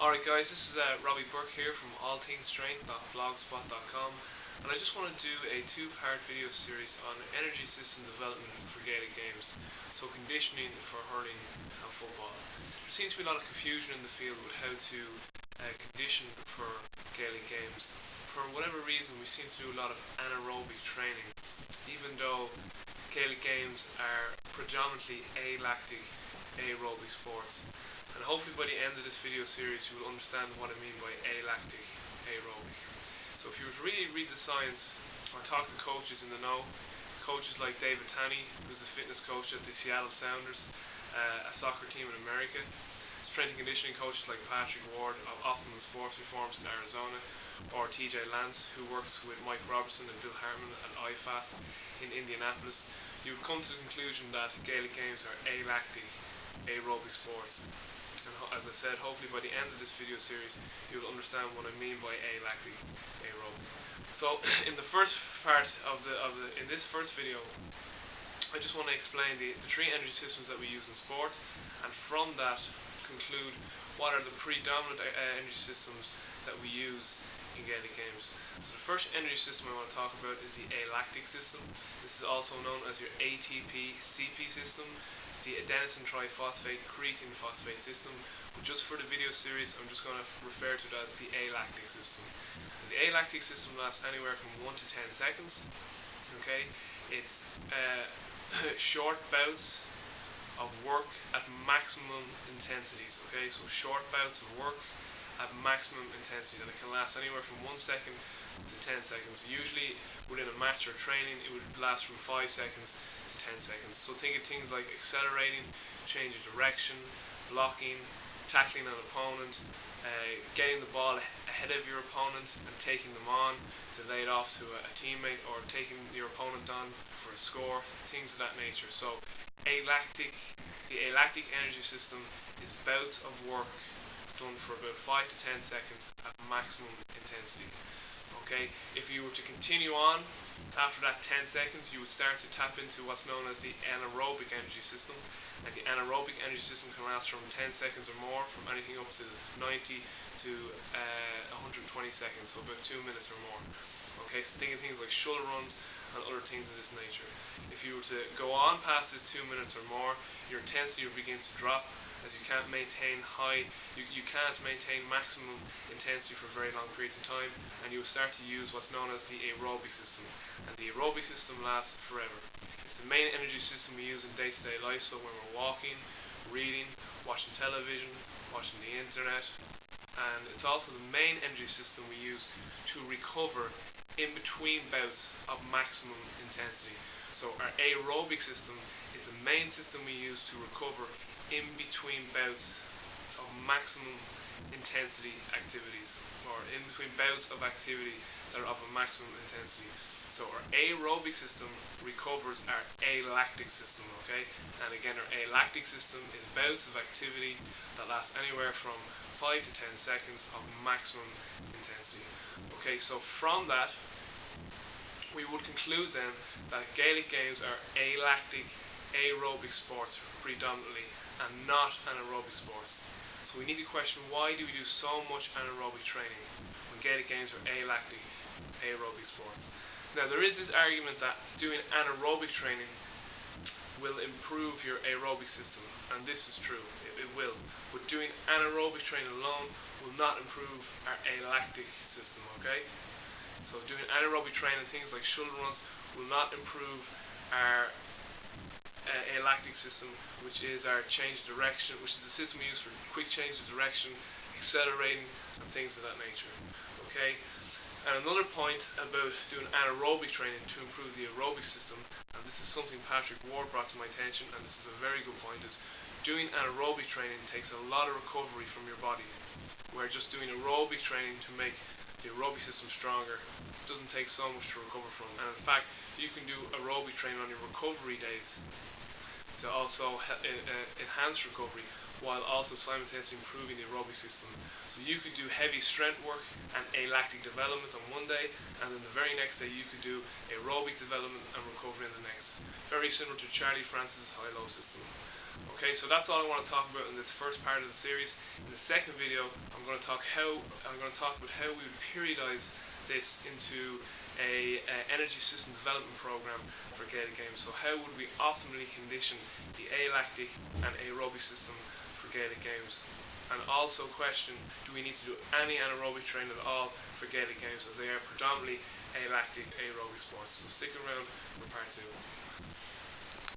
Alright guys, this is Robbie Burke here from allthingsstrength.blogspot.com, and I just want to do a two-part video series on energy system development for Gaelic games, so conditioning for hurling and football. There seems to be a lot of confusion in the field with how to condition for Gaelic games. For whatever reason, we seem to do a lot of anaerobic training, even though Gaelic games are predominantly alactic aerobic sports. And hopefully by the end of this video series you will understand what I mean by alactic aerobic. So if you were to really read the science or talk to coaches in the know, coaches like David Tanney, who's a fitness coach at the Seattle Sounders, a soccer team in America, strength and conditioning coaches like Patrick Ward of Optimum Sports Reforms in Arizona, or TJ Lance, who works with Mike Robertson and Bill Harmon at IFAT in Indianapolis, you would come to the conclusion that Gaelic games are alactic aerobic sports. And as I said, hopefully by the end of this video series you will understand what I mean by alactic aerobic. So in the first part in this first video, I just want to explain the three energy systems that we use in sport, and from that conclude what are the predominant energy systems that we use in Gaelic games. So the first energy system I want to talk about is the alactic system. This is also known as your ATP-CP system, the adenosine triphosphate creatine phosphate system, but just for the video series I'm just going to refer to it as the alactic system. And the alactic system lasts anywhere from 1 to 10 seconds. Okay, it's short bouts of work at maximum intensities. Okay, so short bouts of work at maximum intensity, that it can last anywhere from 1 second to 10 seconds. Usually within a match or training it would last from 5 seconds to 10 seconds. So think of things like accelerating, change of direction, blocking, tackling an opponent, getting the ball ahead of your opponent and taking them on to lay it off to a teammate, or taking your opponent on for a score, things of that nature. So the alactic energy system is bouts of work done for about 5 to 10 seconds at maximum intensity. Okay, if you were to continue on after that 10 seconds, you would start to tap into what's known as the anaerobic energy system, and the anaerobic energy system can last from 10 seconds or more, from anything up to 90 to 120 seconds, so about 2 minutes or more. Okay, so think of things like shoulder runs and other things of this nature. If you were to go on past this 2 minutes or more, your intensity will begin to drop, as you can't maintain you can't maintain maximum intensity for very long periods of time, and you will start to use what's known as the aerobic system. And the aerobic system lasts forever. It's the main energy system we use in day-to-day life, so when we're walking, reading, watching television, watching the internet, and it's also the main energy system we use to recover in between bouts of maximum intensity. So our aerobic system is the main system we use to recover in between bouts of maximum intensity activities, or in between bouts of activity that are of a maximum intensity. So our aerobic system recovers our alactic system, okay? And again, our alactic system is bouts of activity that last anywhere from 5 to 10 seconds of maximum intensity. Okay, so from that we would conclude then that Gaelic games are alactic aerobic sports predominantly, and not anaerobic sports. So we need to question, why do we do so much anaerobic training when Gaelic games are alactic aerobic sports? Now there is this argument that doing anaerobic training will improve your aerobic system, and this is true, it will. But doing anaerobic training alone will not improve our alactic system, okay? So doing anaerobic training, things like shoulder runs, will not improve our alactic system, which is our change of direction, which is the system we use for quick change of direction, accelerating, and things of that nature. Okay. And another point about doing anaerobic training to improve the aerobic system, and this is something Patrick Ward brought to my attention, and this is a very good point, is doing anaerobic training takes a lot of recovery from your body, where just doing aerobic training to make the aerobic system stronger doesn't take so much to recover from. And in fact, you can do aerobic training on your recovery days to also enhance recovery, while also simultaneously improving the aerobic system. So you could do heavy strength work and alactic development on one day, and then the very next day you could do aerobic development and recovery in the next. Very similar to Charlie Francis' high-low system. Okay, so that's all I want to talk about in this first part of the series. In the second video, I'm going to talk about how we would periodize this into a energy system development program for Gaelic games. So how would we optimally condition the alactic and aerobic system for Gaelic games? And also question, do we need to do any anaerobic training at all for Gaelic games, as they are predominantly alactic aerobic sports? So stick around for part 2.